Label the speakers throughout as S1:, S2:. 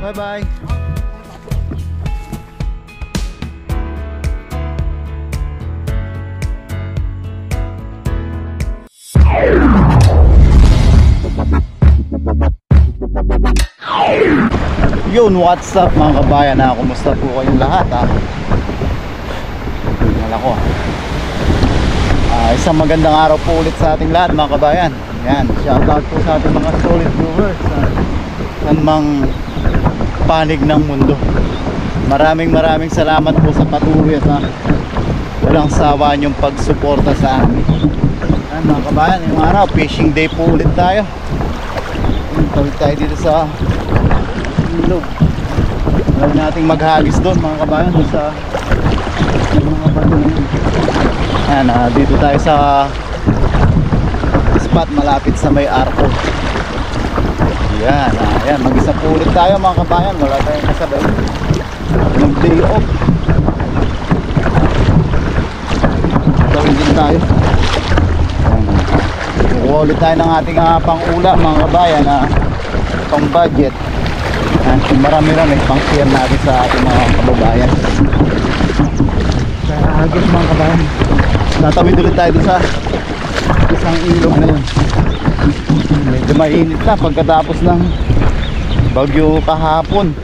S1: Bye bye. Yun, what's up mga kabayan na kumusta po kayong lahat Wala ko isang magandang araw po ulit sa ating lahat mga kabayan. Yan, shoutout po sa ating mga solid viewers saan mang panig ng mundo. Maraming salamat po sa patuloy at walang sawa niyong pagsuporta sa amin. Yan mga kabayan, yung araw fishing day po ulit tayo. Tawid tayo dito sa ilog. Alam nating maghagis doon mga kabayan, doon sa mga bato. Yan, dito tayo sa spot malapit sa may arko. Yan, yan, mag-isa po ulit tayo mga kabayan. Wala tayong kasabay, mag day off. Tawid din tayo. Kuha ulit tayo ng ating pang-ula mga kabayan, pang budget. Marami-rami pang share natin sa ating mga kababayan. Kaya agad mga kabayan, tatawid ulit tayo sa isang ilog na yun. Medyo mainit na pagkatapos ng bagyo kahapon.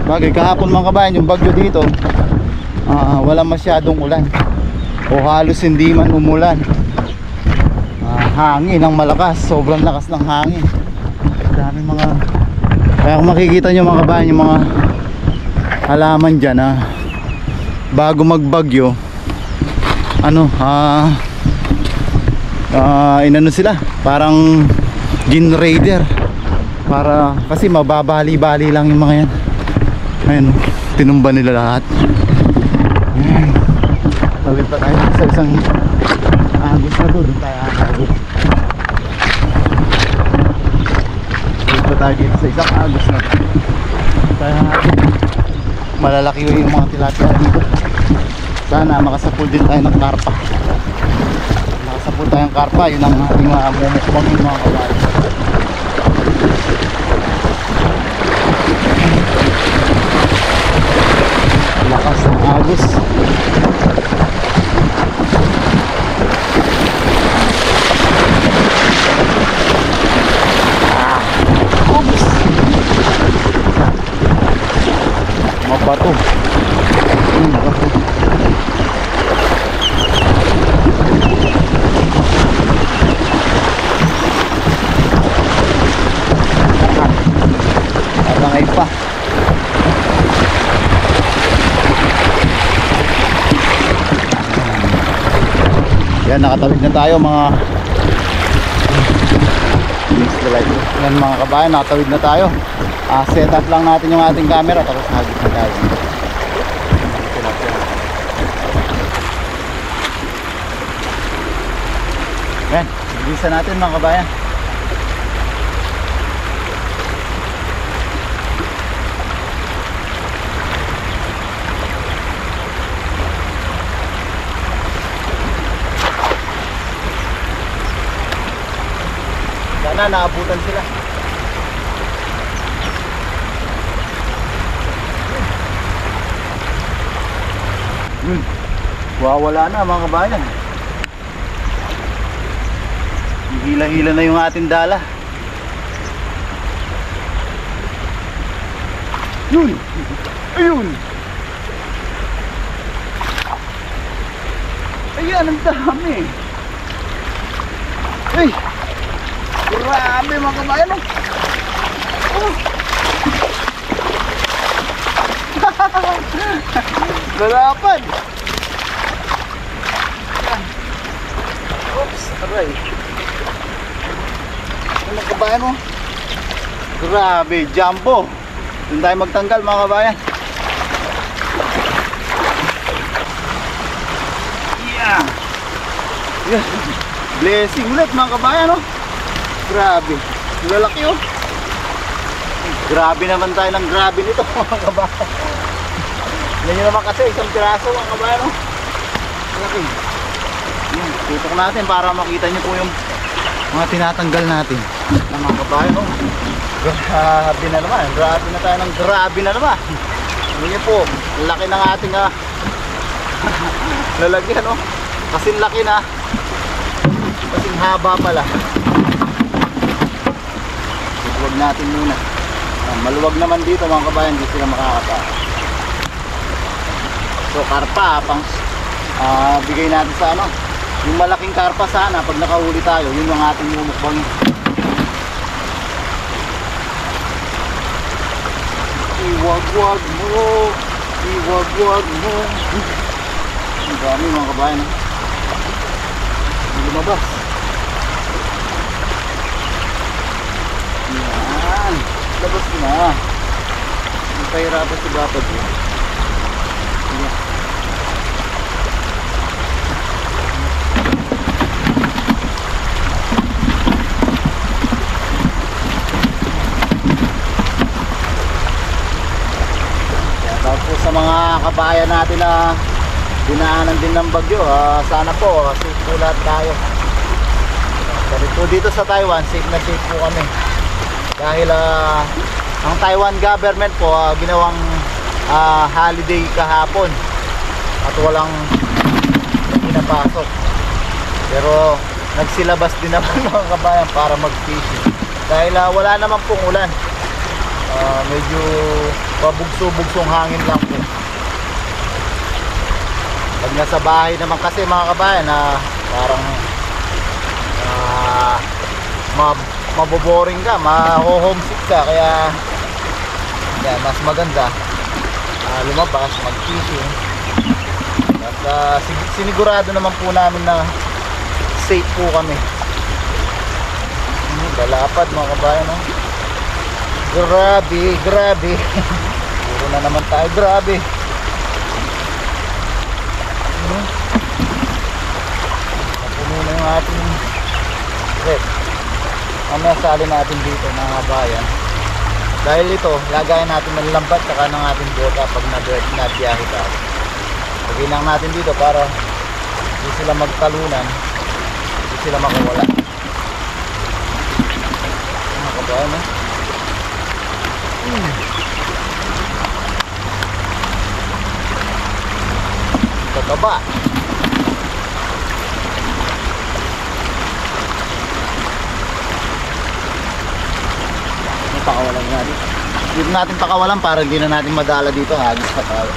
S1: Bagay kahapon mga kabayan, yung bagyo dito wala masyadong ulan o halos hindi man umulan. Hangin ang malakas, sobrang lakas ng hangin. Dami mga, kaya kung makikita nyo mga kabayan, yung mga halaman dyan bago magbagyo inano sila, parang generator para, kasi mababali-bali lang yung mga yan. Ayun, tinumba nila lahat. Tawid pa tayo sa isang agos na doon tayo agos. Tayo dito sa isang agos na kaya malalaki yung mga tilapia dito. Sana makasapul din tayo ng karpa. Makasapul tayo ng karpa, yun ang ating mumukbang yung mga kabayan. Lakas ng agos. Bato. Abangay pa. Yan, nakatawid na tayo mga yan mga kabayan, nakatawid na tayo. Set up lang natin yung ating camera tapos hagis na tayo. Yan, bilisan natin mga kabayan. Sana naabutan sila. Wawala na mga kabayan. Hila-hila na yung ating dala. Yun! Ayun! Ayan, ang dami. Ay! Grabe mga kabayan. Oh! Lalapan! Oops, aray. Ano kabayan mo? Grabe, jumbo. Doon tayo magtanggal mga kabayan. Yeah. Yeah. Blessing ulit mga kabayan, oh. Grabe. Lalaki, oh. Grabe naman tayo ng grabe nito mga kabayan. Yan nyo naman kasi isang piraso mga kabayan, oh. Laki. Yan, tutok natin para makita nyo po yung mga tinatanggal natin ng mga kabayan, oh. Grabe na naman. Grabe na tayo ng grabe na naman. Ngayon po, laki ng ating lalagyan, no? Kasing laki na. Kasing haba pala. Huwag natin muna. Maluwag naman dito mga kabayan, hindi sila makakapa. So karpa, pang bigay natin sa ano. Yung malaking karpa sana, pag nakahuli tayo, yun yung ating mumukbangin. Iwag-wag mo, iwag-wag mo. Ang dami mga kabayan. Hindi lumabas. Yan, labas na. Ang kahirapan si Bapad yun. Yan. Tapos sa mga kabayan natin na dinaanan din ng bagyo, sana po safe po lahat tayo. Dito sa Taiwan, safe na safe po kami. Dahil ang Taiwan government po ginawang holiday kahapon at walang pinapasok. Pero nagsilabas din naman mga kabayan para mag-fishing. Dahil wala naman pong ulan. Medyo pabugso-bugsong hangin lang po. Pag nasa bahay naman kasi mga kabayan parang maboboring ka, ma-homesick ka, kaya yan, mas maganda lumabas, mag-fishing. At sinigurado naman po namin na safe po kami. Lalapad mga kabayan, no? Grabe, grabe. Puro na naman tayo, grabe. Napuno na yung ating rep. Mamaya sali natin dito mga kabayan. Dahil ito, lagayan natin ng lambat saka ng ating bota pag nabiyahe tayo. Lagay lang natin dito para hindi sila magtalunan, hindi sila makawala. Mga kabayan, eh. Tataba. Pakawalan natin. Dito natin pakawalan para hindi na natin madala dito. Hagis pa tayo.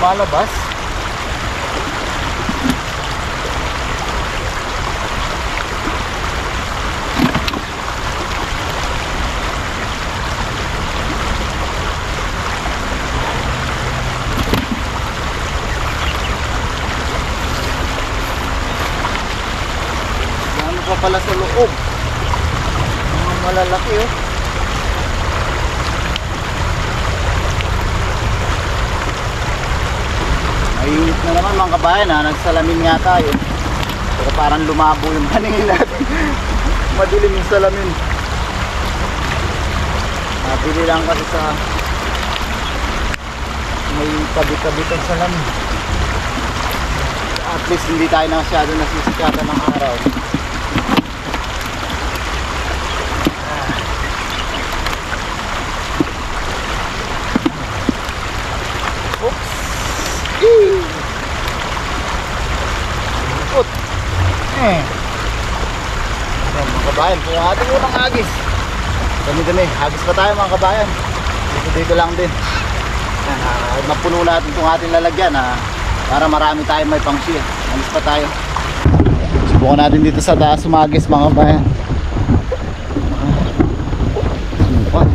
S1: Malabas. Ano pa pala sa loob? Mga malalaki, oh. Mainit na naman mga kabayan, nagsalamin nga tayo. Pero parang lumabo yung paningin natin. Madilim yung salamin. Nabili lang kasi sa may tabi-tabi ng salamin. At least hindi tayo na masyado nasisikatan ng araw. Oops! Ikot. Mga kabayan, kung ating unang hagis. Dami-dami, hagis pa tayo mga kabayan. Dito lang din. Mapuno natin itong ating lalagyan para marami tayong may pang-share. Hagis pa tayo. Subukan natin dito sa taas sumagis mga kabayan. Subukan.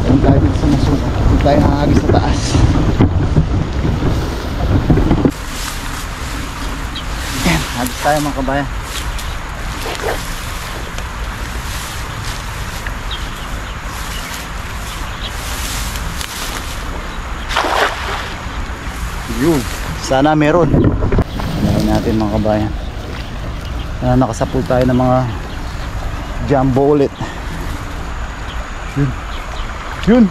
S1: Doon tayo dito sa masuka. Doon tayo hagis sa taas. Yan, hagis tayo mga kabayan. Yun, sana meron. Hanayin natin mga kabayan. Sana nakasapul tayo ng mga jumbo ulit. Yun. Yun.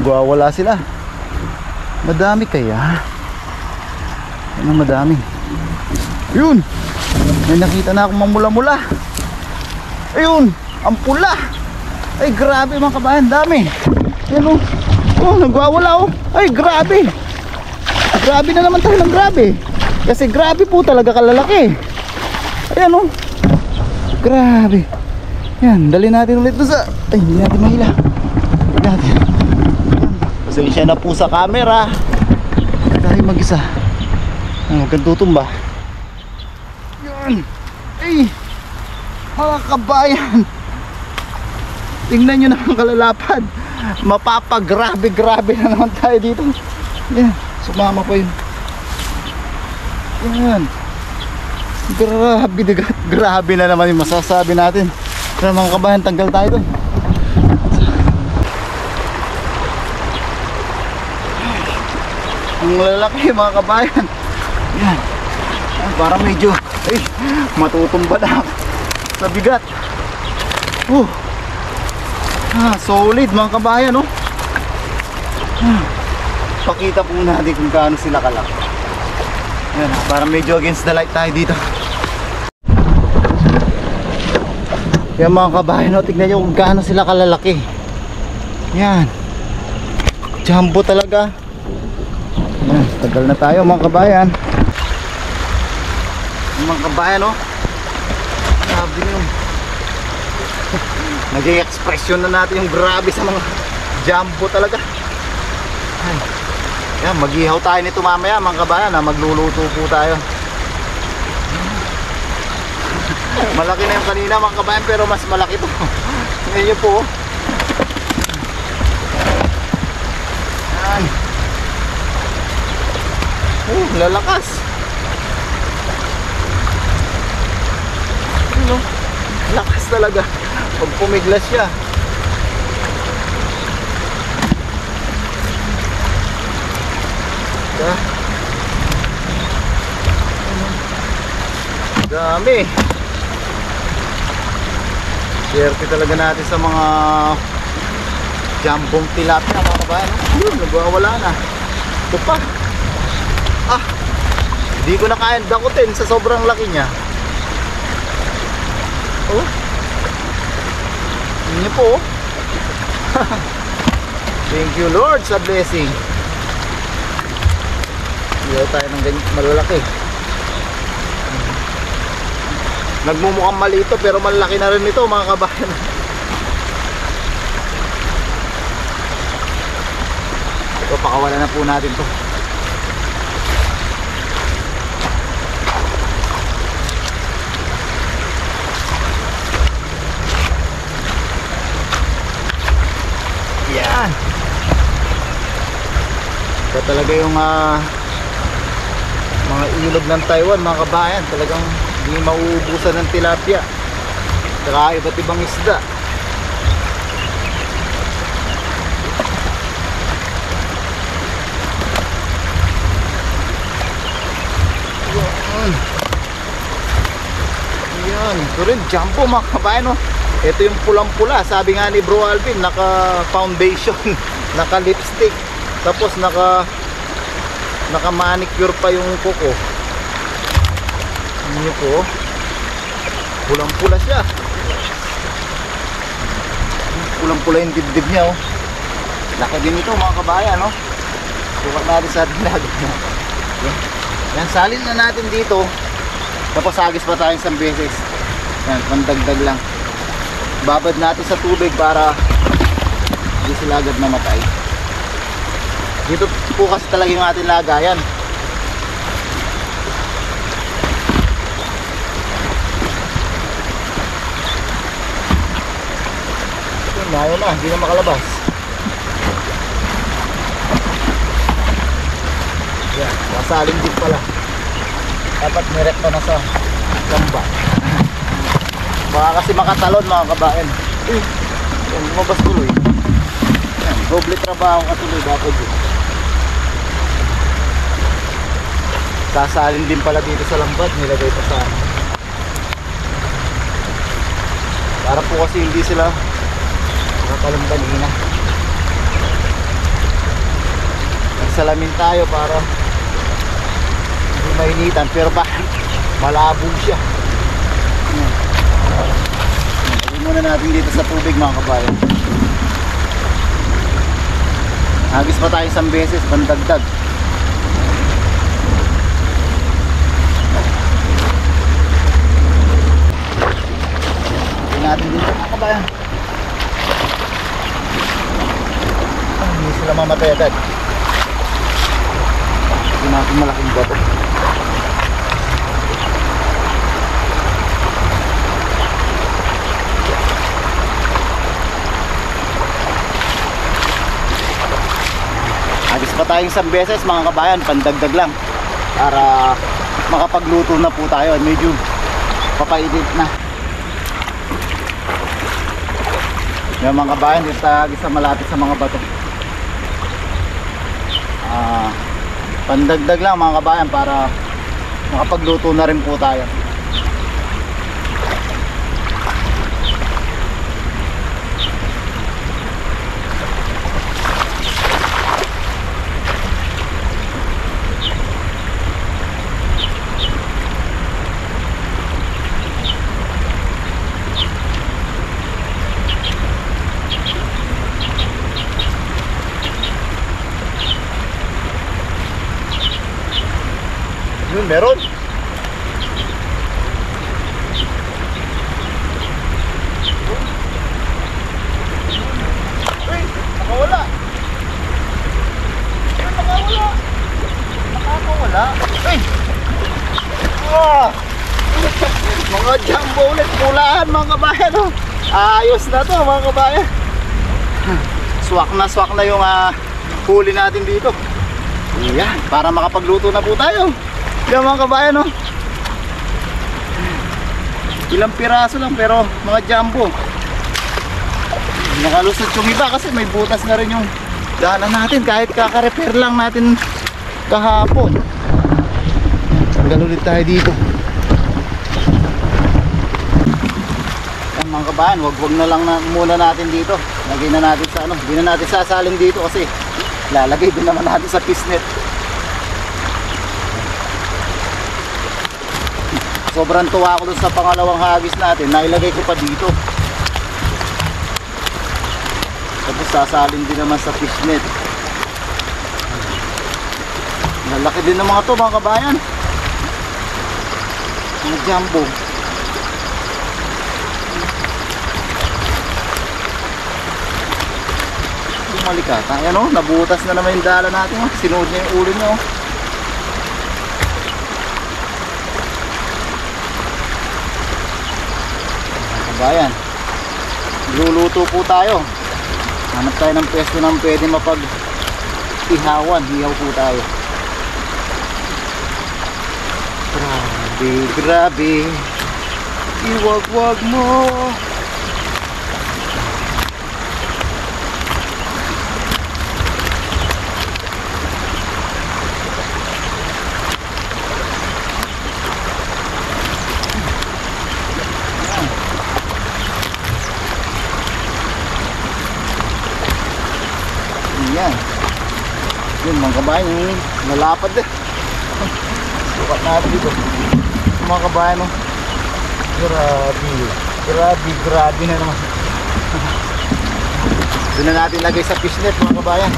S1: Wala sila. Madami kaya. Ano madami. Yun. May nakita na akong mamula-mula. Ayun. Ang pula. Ay grabe mga kabayan. Dami. Ayan o. Oh, nagwawala o. Ay grabe. Grabe na naman tayo ng grabe. Kasi grabe po talaga kalalaki. Ayan o. Grabe. Yan. Dali natin ulit doon sa... Ay hindi natin mahila. Hindi natin. Pasensya na po sa camera. Tayo mag-isa. Huwag kang tutumba. Yan. Ay. Mga kabayan. Tingnan nyo naman kalalapad. Mapapagrabe-grabe na naman tayo dito. Yan. Sumama pa yun. Yan. Grabe. Grabe na naman yung masasabi natin. Pero mga kabayan, tanggal tayo dun. Ang lalaki mga kabayan. Yan. Parang medyo ay, matutumba na sa bigat. Solid mga kabayan, oh. Pakita po natin kung gaano sila kalaki. Yan, parang medyo against the light tayo dito. Yan mga kabayan, oh, tignan nyo kung gaano sila kalalaki. Yan. Jumbo talaga. Yan, tagal na tayo mga kabayan. Mga kabayan, oh. Sabi nyo. Naging expression na natin yung grabe sa mga jumbo talaga. Ay. Yan, mag-ihaw tayo nito mamaya mga kabayan, ha? Magluluto po tayo. Malaki na yung kanina mga kabayan, pero mas malaki to. Ngayon po. Yan. Lalakas. Ano? Lakas talaga. Pag pumiglas siya. Dami. Swerte talaga natin sa mga jambong tilapia mga kabayan. Yun, nagwawala na. Ito pa. Hindi ko na kaya dakutin sa sobrang laki niya. Oh. Yun po. Thank you Lord sa blessing. Iyaw tayo ng ganyan malalaki. Nagmumukhang mali ito pero malaki na rin ito mga kabayan. Ito, pakawalan na po natin to. Yan. Ito talaga yung mga ilog ng Taiwan mga kabayan. Talagang hindi mauubusan ng tilapia. Saka iba't ibang isda. Yan. Ito rin jumbo mga kabayan, oh. Ito yung pulang-pula. Sabi nga ni Bro Alvin, naka foundation, naka lipstick, tapos naka manicure pa yung kuko. Ano po? Pulang-pula siya. Pulang-pula yung dibdib niya, oh. Laki din ito mga kabayan, oh. Sukat natin sa ating lagat. Yan, salin na natin dito. Tapos agis pa tayo isang beses. Yan, pandagdag lang. Babad natin sa tubig para hindi sila agad mamatay. Dito po kasi talaga yung ating lagayan. Ayaw na, hindi na makalabas. Yan, masaling din pala. Dapat nirekta na sa lamba. Baka kasi makatalon mga kabayan. Yan, lumabas tuloy. Yan, doble trabaho katuloy dapat yun. Sasalin din pala dito sa lambat, nilagay pa sa para po kasi hindi sila Nakakalambali na. Nagsalamin tayo para hindi mainitan, pero malabo siya. Lagyan muna natin dito sa tubig mga kabayan. Hagis pa tayo isang beses, pandagdag. Lagyan natin dito mga kabayan. Hindi sila mamatay agad. Lagyan natin malaking bato. Agis pa tayo isang beses mga kabayan, pandagdag lang para makapagluto na po tayo. Medyo papainit na. Yung mga kabayan, dito agis sa malapit sa mga bato. Pandagdag lang mga kabayan para makapagluto na rin po tayo. Yun, meron. Uy, nakawala. Nakawala. Nakawala. Uy. Mga jumbo ulit, pulaan mga kabayan. Oh. Ayos na to mga kabayan. Swak na yung huli natin dito. Ayan, para makapagluto na po tayo. Yan mga kabayan, no? Ilang piraso lang pero mga jumbo. Nakalusot yung iba kasi may butas na rin yung daanan natin kahit kaka-repair lang natin kahapon. Hanggang ulit tayo dito. Yan mga kabayan, wag na lang muna natin dito. Lagay na natin sa hindi na natin sasalin dito kasi lalagay din naman natin sa fishnet. Sobrang tuwa ako dun sa pangalawang hagis natin, nailagay ko pa dito. Tapos sasalin din naman sa fishnet. Lalaki din ng mga to mga kabayan. Mga jumbo. Bumalikata. Ayan o, nabutas na naman yung dala natin. Sinuod niya yung ulo niya o. Bayan, luluto po tayo. Hanap tayo ng pwesto na pwede mapag-ihawan. Hihaw po tayo. Grabe. Iwag-wag mo. Yan. Yun mga kabayan, yung nalapad eh. Sukat natin dito. Mga kabayan, no? Grabe na naman. Doon na natin lagay sa fishnet mga kabayan.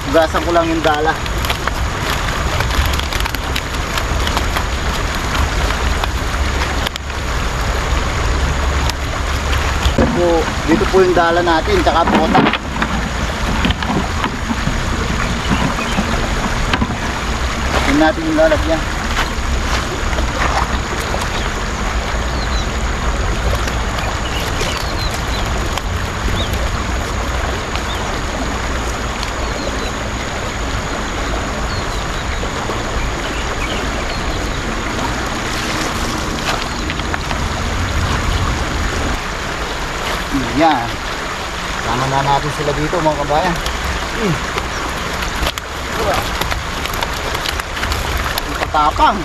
S1: Hugasan ko lang yung dala. Dito po yung dala natin, tsaka bota. Natin yung lalagyan. Yan. Sama na natin sila dito mga kabayan. Tapang.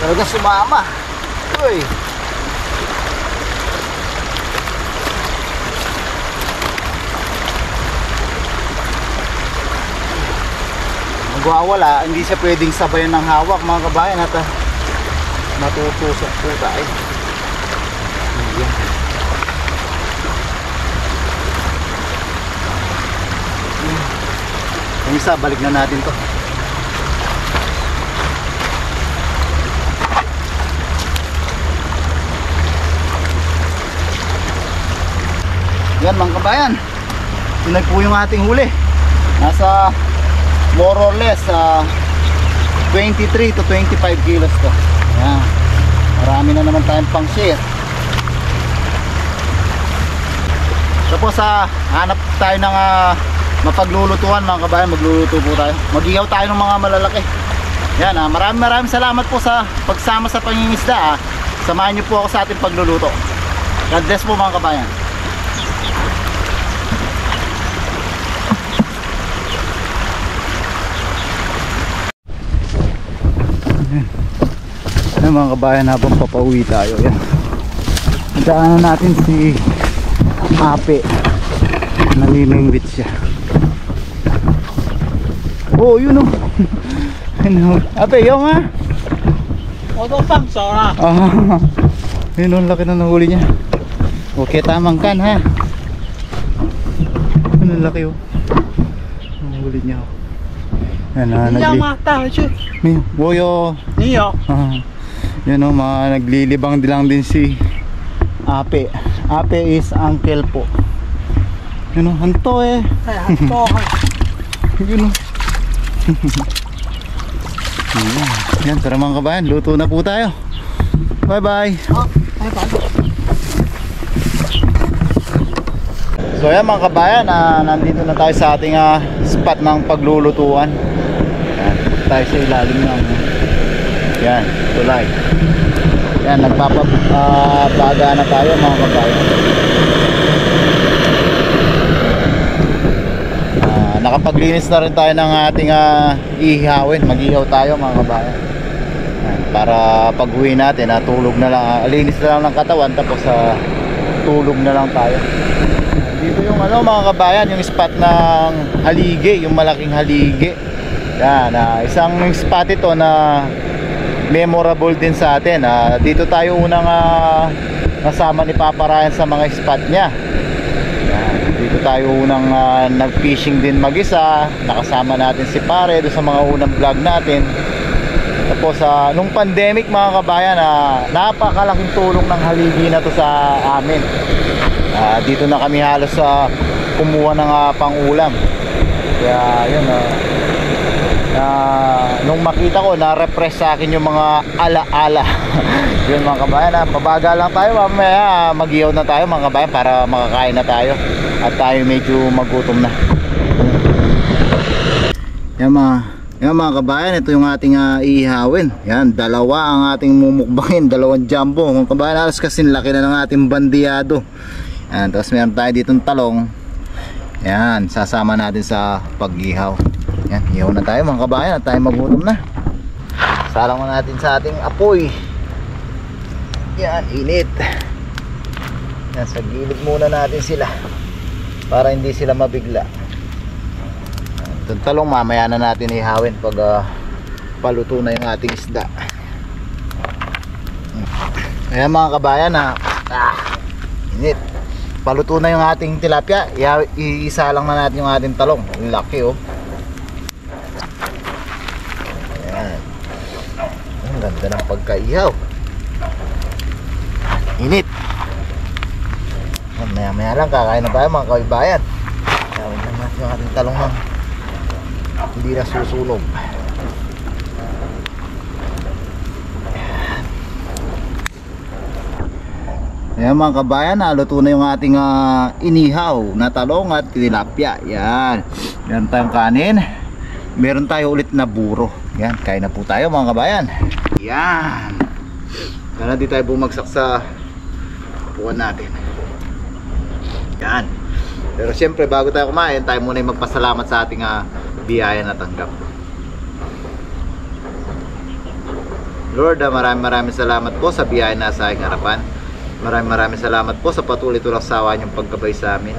S1: Talaga sumama. Uy. Magwawala, hindi siya pwedeng sabayan ng hawak mga kabayan at matutusok po tayo. Ayan. Yung isa, balik na natin to. Yan mga kabayan, yun po yung ating huli. Nasa more or less 23 to 25 kilos to. Yan. Marami na naman tayong pang share. Tapos hanap tayo ng mapaglulutuan mga kabayan. Magluluto po tayo. Mag-ihaw tayo ng mga malalaki. Yan, maraming salamat po sa pagsama sa pangingisda. Samahan niyo po ako sa ating pagluluto. God bless po mga kabayan. Ayan mga kabayan, habang papauwi tayo, yan, daanan natin si Ape. Nalimingwit siya. Oh, yun o. Ape, yung ha?
S2: Oto pang sora.
S1: Yun o, laki na nahuli niya. Okay, tamang kan ha. Ano laki o. Nahuli niya o.
S2: Niyo mata siya.
S1: Boyo.
S2: Niyo.
S1: Yan o, mga naglilibang lang din si Ape. Ape is uncle po. Yun o, hanto eh.
S2: Hanto.
S1: Yun o. Yan, tara mga kabayan, luto na po tayo. Bye bye. So yan mga kabayan, nandito na tayo sa ating spot ng paglulutuan. Yan, tayo sa ilalim ng yan, tulay. Yan, nagpapabaga na tayo mga kabayan. Nakapaglinis na rin tayo ng ating ihawin. Mag-ihaw tayo mga kabayan. Yan, para pag uwi natin, tulog na lang, linis na lang ng katawan, tapos tulog na lang tayo. Dito yung mga kabayan, yung spot ng haligi, yung malaking haligi. Yan, isang spot ito na memorable din sa atin. Dito tayo unang nasama ni Papa Ryan sa mga spot niya. Yan, dito tayo unang nag-fishing din mag-isa. Nakasama natin si Pare doon sa mga unang vlog natin. Tapos nung pandemic mga kabayan, napakalaking tulong ng haligi na to sa amin. Dito na kami halos kumuha ng pangulam. Kaya yun, nung makita ko, na-repress sa akin yung mga ala-ala. Yun mga kabayan, pabaga lang tayo. Mamaya mag-ihaw na tayo mga kabayan para makakain na tayo. At tayo medyo magutom na. Yan mga kabayan, ito yung ating ihawin. Yan, dalawa ang ating mumukbangin. Dalawang jumbo mga kabayan, halos kasing laki na ng ating bandiyado. Yan, tapos meron tayo ditong talong. Yan, sasama natin sa pag-ihaw. Yan, ihaw na tayo mga kabayan at tayo magutom na. Salang na natin sa ating apoy. Yan, init. Yan, sa gilid muna natin sila para hindi sila mabigla. Itong talong mamaya na natin ihawin pag paluto na yung ating isda. Ayan mga kabayan, init. Paluto na yung ating tilapia. Iisa lang na natin yung ating talong. Laki oh. Ayan. Ang ganda ng pagkaihaw. Init. Maya maya lang kakain na tayo mga kaibayan. Kawin lang natin yung ating talong ng hindi na susunog. Ayan mga kabayan, naluto na yung ating inihaw na talong at tilapia. Yan. Meron tayong kanin. Meron tayo ulit na buro. Yan, kain na po tayo mga kabayan. Yan. Sana di tayo bumagsak sa puwan natin. Yan. Pero siyempre bago tayo kumain, tayo muna yung magpasalamat sa ating biyaya na tanggap. Lord, maraming salamat po sa biyaya na sa aking harapan. Maraming salamat po sa patuloy tulang sawa niyong paggabay sa amin.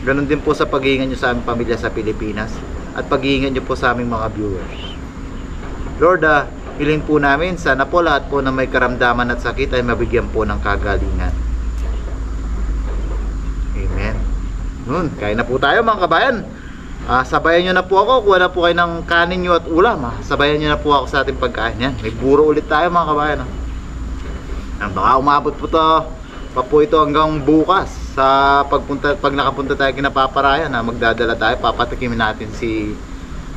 S1: Ganon din po sa pag-iingat niyo sa aming pamilya sa Pilipinas at pag-iingat niyo po sa aming mga viewers. Lord, hiling po namin sana po lahat po na may karamdaman at sakit ay mabigyan po ng kagalingan. Amen. Nun, kain na po tayo mga kabayan. Sabayan nyo na po ako. Kuha na po kayo ng kanin nyo at ulam. Sabayan nyo na po ako sa ating pagkain. Yan, may buro ulit tayo mga kabayan. Baka umabot po to pa po ito hanggang bukas sa pag nakapunta tayo kinapaparayan. Magdadala tayo, papatikimin natin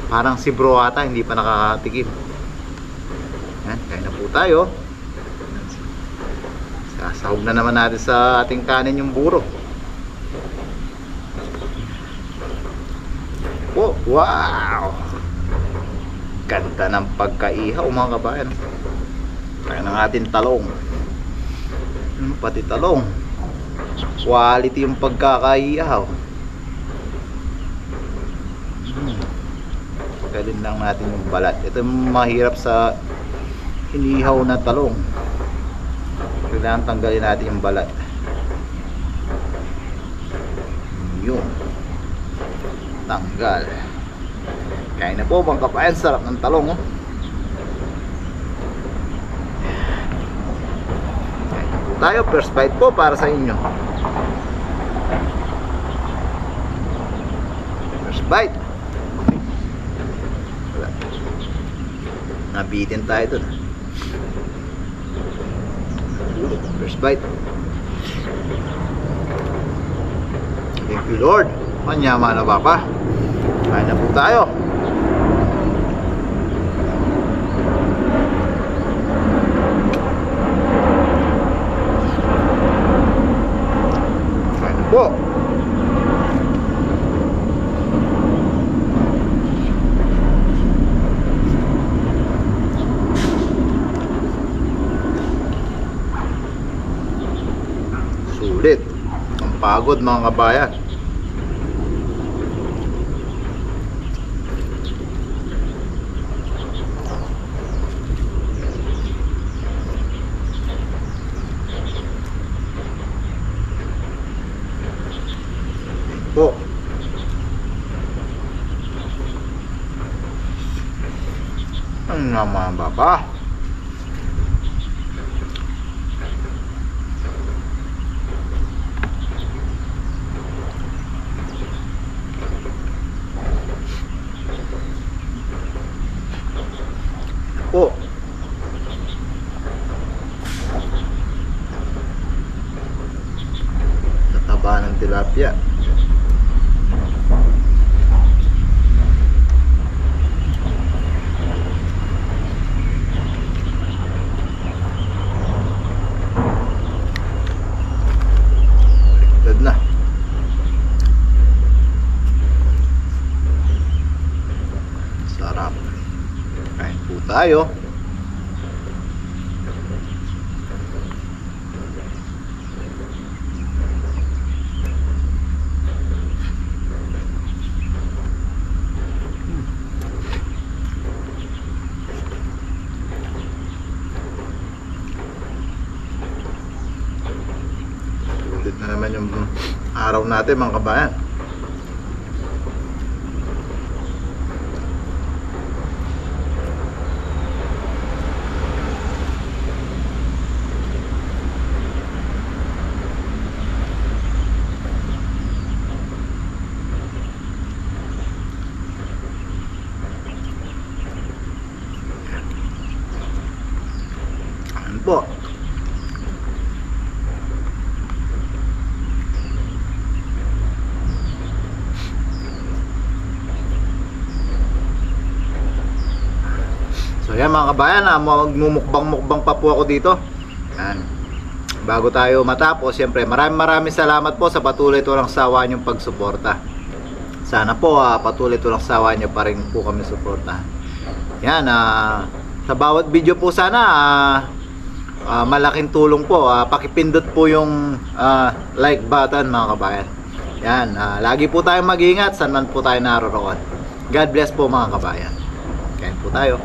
S1: parang si bro ata hindi pa nakakatikim. Yan, kain na po tayo. Sasahog na naman natin sa ating kanin yung buro. Oh, wow! Ganda ng pagkaihaw mga kabayan. Kaya ng ating talong. Pati talong. Quality yung pagkakaihaw. Pagkalin lang natin yung balat. Ito yung mahirap sa inihaw na talong. Kailangan tanggalin natin yung balat. Yun. Tanggal. Kain na po mga kabayan. Sarap ng talong, oh. Kain na po tayo. First bite po para sa inyo. First bite. Wala. Nabitin tayo dun. First bite. Thank you Lord. Manyama na papa. Kain na po tayo. Kain na po. Sulit. Ang pagod mga kabayan. Po. Ang naman baba. Po. Tataba ng tilapia. Na. Sarap. Kain po tayo. Ulit na naman yung araw natin mga kabayan. Ano po? So yan mga kabayan, magmumukbang pa po ako dito. Yan. Bago tayo matapos, siyempre maraming salamat po sa patuloy tulang sawa niyong pagsuporta. Sana po patuloy tulang sawa niyo pa rin po kami suporta. Yan, sa bawat video po sana malaking tulong po. Pakipindot po yung like button mga kabayan. Yan, lagi po tayong mag-iingat saan man po tayo naroroon. God bless po mga kabayan. Kain po tayo.